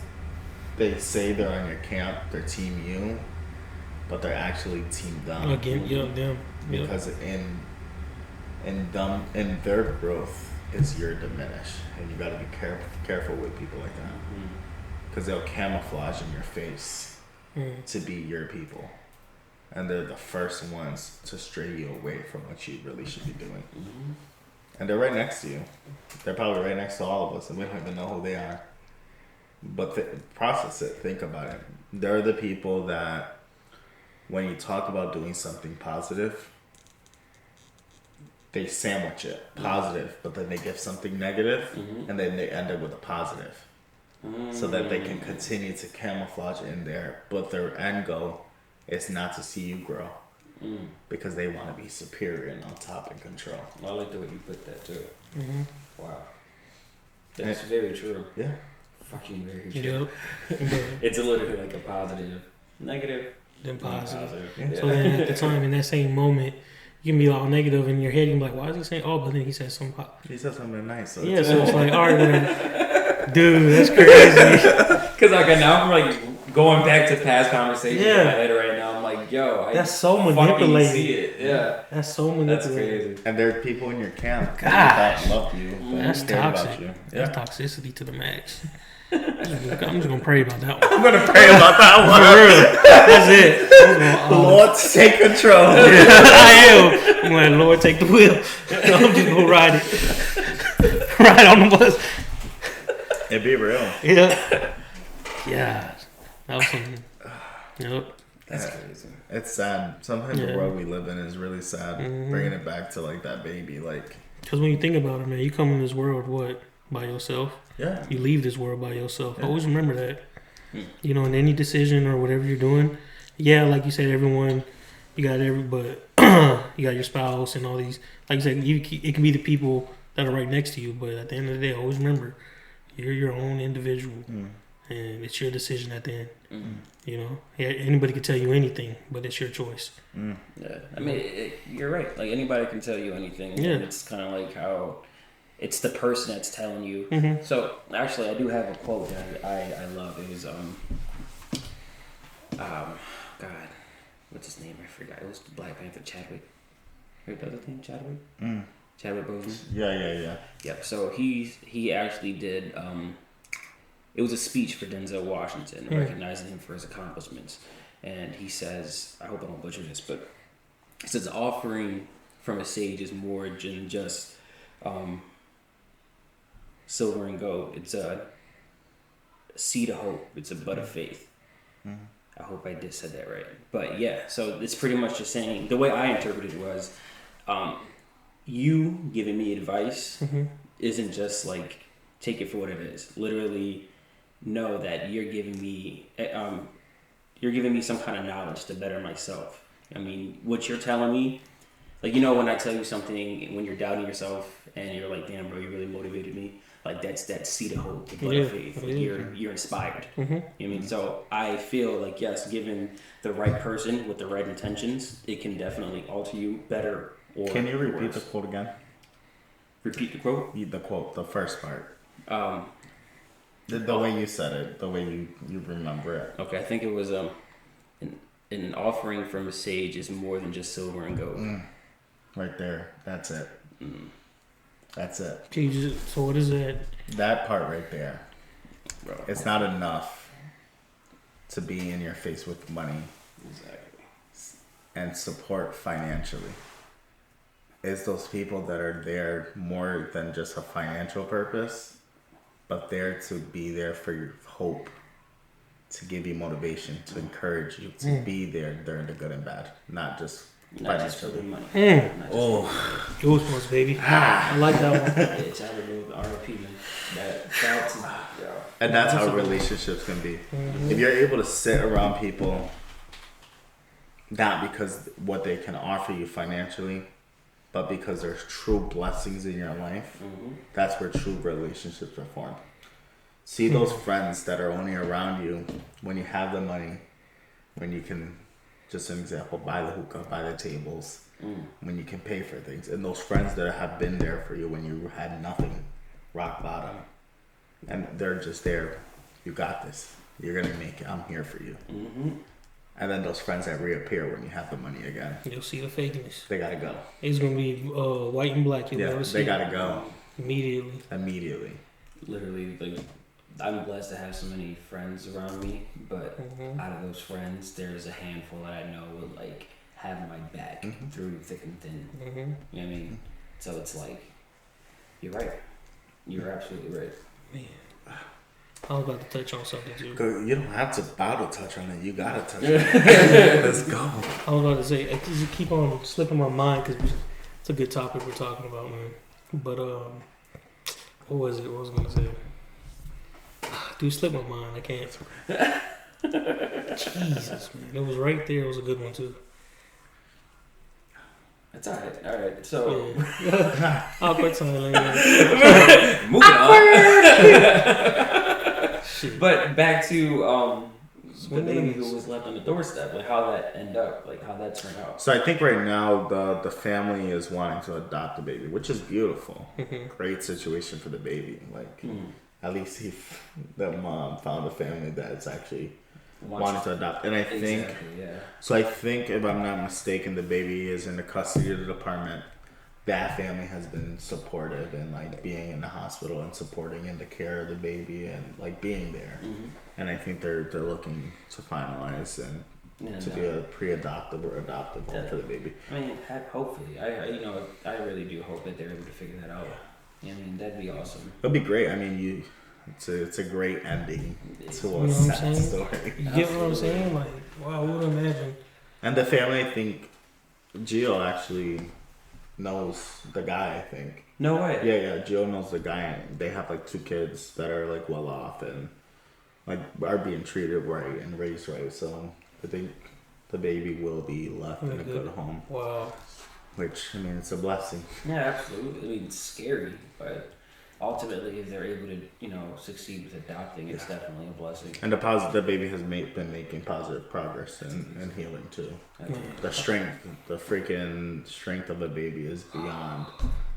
they say they're on your camp, they're team you, but they're actually team them. Again, them. Because in their growth is your diminish, and you got to be careful with people like that, because they'll camouflage in your face to be your people, and they're the first ones to stray you away from what you really should be doing. And they're right next to you. They're probably right next to all of us, and we don't even know who they are. But process it. Think about it. They're the people that, when you talk about doing something positive, they sandwich it positive, but then they give something negative, and then they end it with a positive, so that they can continue to camouflage in there. But their end goal is not to see you grow, because they want to be superior and on top and control. Well, I like the way you put that too. Wow, that's very true. Yeah, fucking very true. It's literally like a positive, negative, then positive. Yeah. So then at the time, in that same moment, you can be all negative in your head. You can be like, why is he saying, oh, but then he said something positive. he said something nice. So Yeah, so it's like, all right, whatever. Dude, that's crazy. Because like now I'm like going back to past conversations Yeah. in my head right now. I'm like, yo, That's so fucking manipulating. see it. Yeah, That's so that's manipulating. crazy. And there are people in your camp Gosh. that love you, That's that care toxic. about you. That's toxicity to the max. I'm just gonna pray about that one. I'm gonna pray about that one. For real. That's it. I'm gonna, Lord, take control. I am. I'm like, Lord, take the wheel. I'm just gonna ride it. Ride on the bus. It'd be real. Yeah. Yeah. That was something. Yep. That's crazy. It's sad. Sometimes Yeah. the world we live in is really sad. Bringing it back to like that baby, like. Because when you think about it, man, you come in this world, what? By yourself. Yeah. You leave this world by yourself. Always remember that. You know, in any decision or whatever you're doing, yeah, like you said, everyone, you got but you got your spouse and all these. Like you said, it can be the people that are right next to you, but at the end of the day, always remember, you're your own individual, and it's your decision at the end. You know, anybody can tell you anything, but it's your choice. Yeah, I mean, you're right. Like anybody can tell you anything. Yeah. And it's kind of like how it's the person that's telling you. So actually, I do have a quote that I love. It was God, what's his name? I forgot. It was the Black Panther, Chadwick. Wait, was his name Chadwick? Chadwick Boseman. Yeah. Yep. So he actually did. It was a speech for Denzel Washington, recognizing him for his accomplishments, and he says, I hope I don't butcher this, but he says, offering from a sage is more than just silver and gold. It's a seed of hope. It's a bud of faith. I hope I did said that right. But yeah, so it's pretty much just saying, the way I interpreted it was, you giving me advice isn't just like, take it for what it is. Literally know that you're giving me some kind of knowledge to better myself. I mean, what you're telling me, like, you know, when I tell you something, when you're doubting yourself and you're like, damn, bro, you really motivated me. Like, that's that seed of hope, the blood of faith. Like, you're inspired. You know what I mean? So I feel like, yes, given the right person with the right intentions, it can definitely alter you better or Can you repeat worse. the quote again? Repeat the quote? The quote, the first part. The Oh. way you said it, the way you remember it. Okay, I think it was an offering from a sage is more than just silver and gold. Right there. That's it. That's it. So what is that? That part right there. Bro. It's not enough to be in your face with money Exactly. and support financially. It's those people that are there more than just a financial purpose, but there to be there for your hope, to give you motivation, to encourage you, to be there during the good and bad, not just Not just for the financially. money. Not just Oh, Goosebumps, baby. I like that one. yeah, Chadwick Boseman, R.I.P. man. That's and that's how relationships can be. If you're able to sit around people not because what they can offer you financially, but because there's true blessings in your life. That's where true relationships are formed. See those friends that are only around you when you have the money, when you can, just an example, buy the hookah, buy the tables, when you can pay for things. And those friends that have been there for you when you had nothing, rock bottom. And they're just there. You got this. You're going to make it. I'm here for you. And then those friends that reappear when you have the money again. You'll see the fakeness. They got to go. It's going to be white and black. You'll never see they got to go. Immediately. Literally, like, I'm blessed to have so many friends around me, but out of those friends, there's a handful that I know will, like, have my back through thick and thin. You know what I mean? So it's like, you're right. You're absolutely right. Man. I was about to touch on something too. You don't have to bow to touch on it. You gotta touch on it. Let's go. I was about to say, I just keep on slipping my mind because it's a good topic we're talking about, man. But what was it? What was I gonna say? Dude, slip my mind. I can't. Jesus, man. It was right there. It was a good one too. That's alright. Alright. So Awkward silence. moving on. But back to the baby who was left on the doorstep, like how that ended up, like how that turned out. So I think right now the family is wanting to adopt the baby, which is beautiful. Great situation for the baby. Like at least the mom found a family that's actually wanting to adopt. And I think so. I think if I'm not mistaken, the baby is in the custody of the department. That family has been supportive and like being in the hospital and supporting in the care of the baby and like being there. And I think they're looking to finalize and to be a pre-adoptive or adoptive for the baby. I mean, hopefully, I really do hope that they're able to figure that out. I mean, that'd be awesome. It'd be great. I mean, it's a great ending to You know a what I'm sad saying? story. You get what I'm saying? Like, wow, I would imagine. And the family, I think, Gio actually knows the guy, I think. No way. Yeah, Gio knows the guy. They have like 2 kids that are like well off and like are being treated right and raised right. So I think the baby will be left in a good home. Wow. Which, I mean, it's a blessing. Yeah, absolutely. I mean, it's scary, but ultimately, if they're able to, succeed with adopting, it's definitely a blessing. And the baby has been making positive progress and healing too. The freaking strength of a baby is beyond.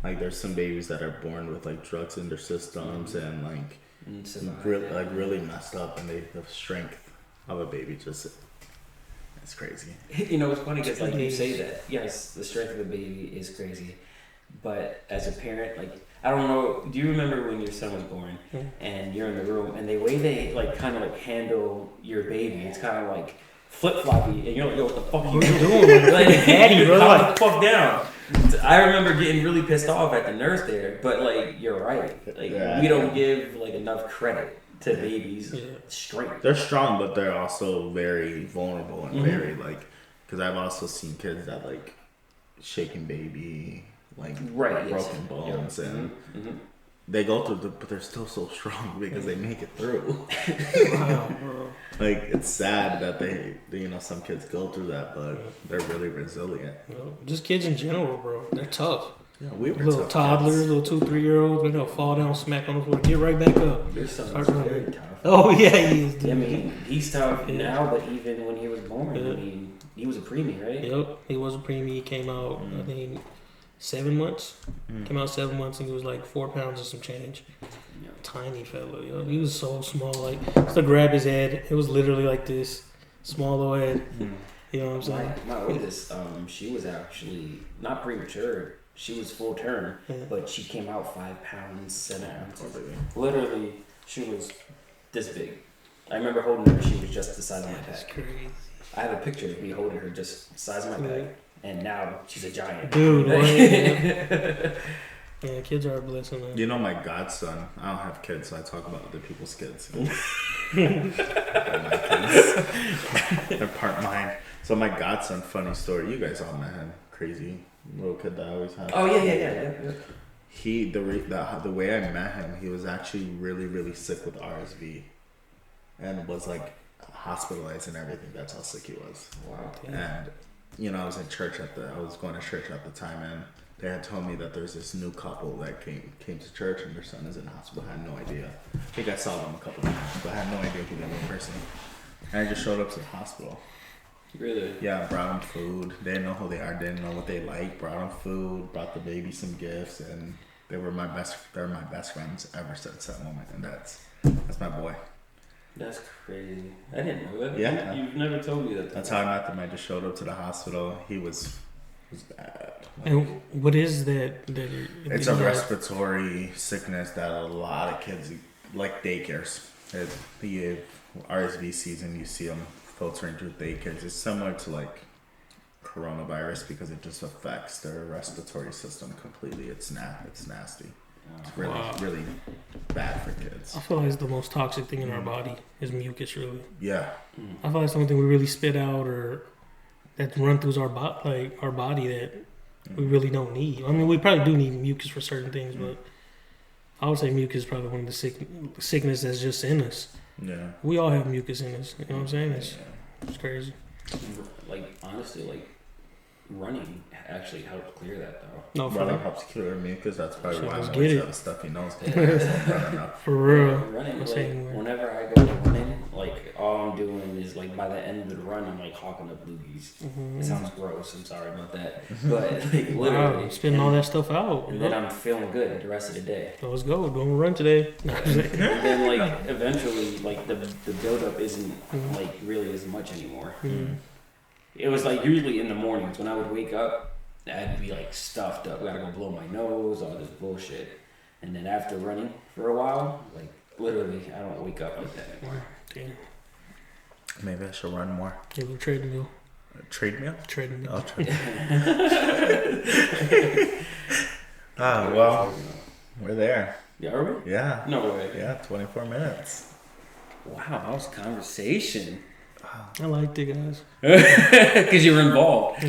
Like, there's some babies that are born with like drugs in their systems and like really messed up, and the strength of a baby just. It's crazy. It's funny because like you say that, yes, the strength of a baby is crazy, but as a parent, like, I don't know, do you remember when your son was born and you're in the room and the way they like kind of like handle your baby, it's kind of like flip-floppy and you don't know what the fuck you're doing. Like, daddy, bro, calm the fuck down. I remember getting really pissed off at the nurse there, but like, you're right. Like, we don't give like enough credit to babies' strength. They're strong, but they're also very vulnerable and very like. Because I've also seen kids that like shaking baby, like broken bones, and they go through but they're still so strong because they make it through. Wow, bro. Like, it's sad that they some kids go through that, but they're really resilient. Just kids in general, bro. They're tough. Yeah, we were little tough toddlers, kids. little 2-3-year-olds, they're gonna fall down, smack on the floor, get right back up. Your son's very tough. Oh yeah, he is. Dude. I mean, he's tough now, but even when he was born, I mean, he was a preemie, right? Yep, he was a preemie. He came out, I think, 7 months. Came out 7 months, and he was like 4 pounds and some change. Tiny fella, yo. He was so small. Like, just to grab his head, it was literally like this, small little head. You know what I'm saying? My oldest, she was actually not premature. She was full term, but she came out 5 pounds, 7 ounces. Literally, she was this big. I remember holding her. She was just the size of my That's back. crazy. I have a picture of me holding her just the size of my back, and now she's a giant. Dude, yeah, kids are a blessing, man. You know, my godson, I don't have kids, so I talk about other people's kids. They're my kids. They're part mine. So my godson, funny story. You guys all met him. Crazy little kid that I always had. Oh, yeah. He, the way I met him, he was actually really, really sick with RSV. And was like hospitalized and everything. That's how sick he was. Wow. And I was in church I was going to church at the time, and they had told me that there's this new couple that came to church and their son is in the hospital. I had no idea. I think I saw them a couple of times, but I had no idea who they were in person. And I just showed up to the hospital. Really? Yeah, brought them food. They didn't know who they are, didn't know what they like. Brought them food, brought the baby some gifts, and they're my best friends ever since that moment. And that's my boy. That's crazy. I didn't know that. Yeah. You've never told me that. That's how I met them. I just showed up to the hospital. He was bad. And what is that? It's a respiratory sickness that a lot of kids, like daycares, the RSV season, you see them filtering through daycares. It's similar to like coronavirus because it just affects their respiratory system completely. It's nasty. It's really bad for kids. I feel like it's the most toxic thing in our body is mucus, really. Yeah. I feel like something we really spit out or that run through our body that we really don't need. I mean, we probably do need mucus for certain things, but I would say mucus is probably one of the sickness that's just in us. Yeah. We all have mucus in us. You know what I'm saying? It's crazy. Like, honestly, like, running actually helped clear that, though. No, for Running real. helps clear mucus. That's probably Shit, why let's I'm get always it. have a stuffy nose. Running. For real. Running, That's like, anywhere. whenever I go running, like, all I'm doing is, like, by the end of the run, I'm, like, hawking up loogies. It sounds gross. I'm sorry about that. But, like, Wow, literally. spitting all that stuff out. And then I'm feeling good the rest of the day. So let's go. Doing a run today. And then, like, eventually, like, the buildup isn't, like, really as much anymore. It was, like, usually in the mornings when I would wake up, I'd be, like, stuffed up. Gotta go blow my nose, all this bullshit. And then after running for a while, like, literally, I don't wake up like that anymore. Damn. Maybe I should run more. Give it a treadmill. Treadmill? Treadmill. I'll try. Well, we're there. Yeah, are we? Yeah. No way. Yeah, 24 minutes. Wow, that was conversation. I liked it, guys. Because you were involved.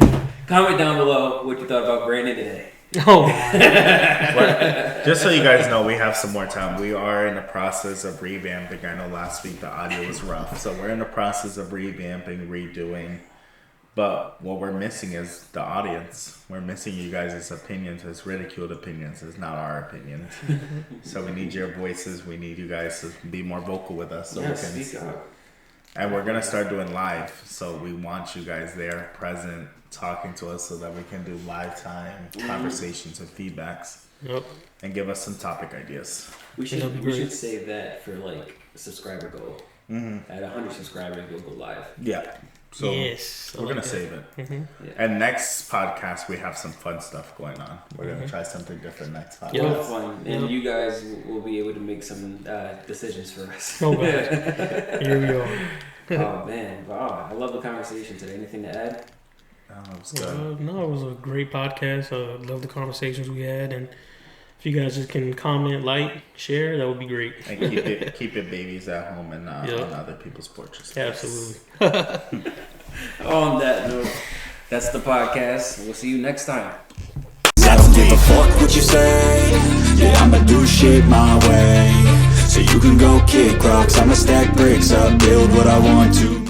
Comment down below what you thought about Brandon today. Oh, But just so you guys know, we have some more time. We are in the process of revamping. I know last week the audio was rough. So we're in the process of revamping, redoing. But what we're missing is the audience. We're missing you guys' opinions, as ridiculed opinions. It's not our opinions. So we need your voices. We need you guys to be more vocal with us. So we can speak up. And we're going to start doing live. So we want you guys there, present, talking to us so that we can do live time conversations and feedbacks. yep. And give us some topic ideas. We That'd be should great. save that for, like, a subscriber goal. At 100 subscribers, we'll go live. Yeah. So Yes. we're going to save it. Yeah. And next podcast, we have some fun stuff going on. We're going to try something different next podcast. Yeah. Well, fun. And Yep. you guys will be able to make some decisions for us. No bad. Here we go. Oh, man. Wow. I love the conversation today. Anything to add? Oh, it's good. No, it was a great podcast. I love the conversations we had, and if you guys just can comment, like, share, that would be great. And keep it babies at home and not on other people's porches. Absolutely. On that note, that's the podcast. We'll see you next time. I don't give a fuck what you say. Yeah, I'ma do shit my way. So you can go kick rocks, I'ma stack bricks up, build what I want to.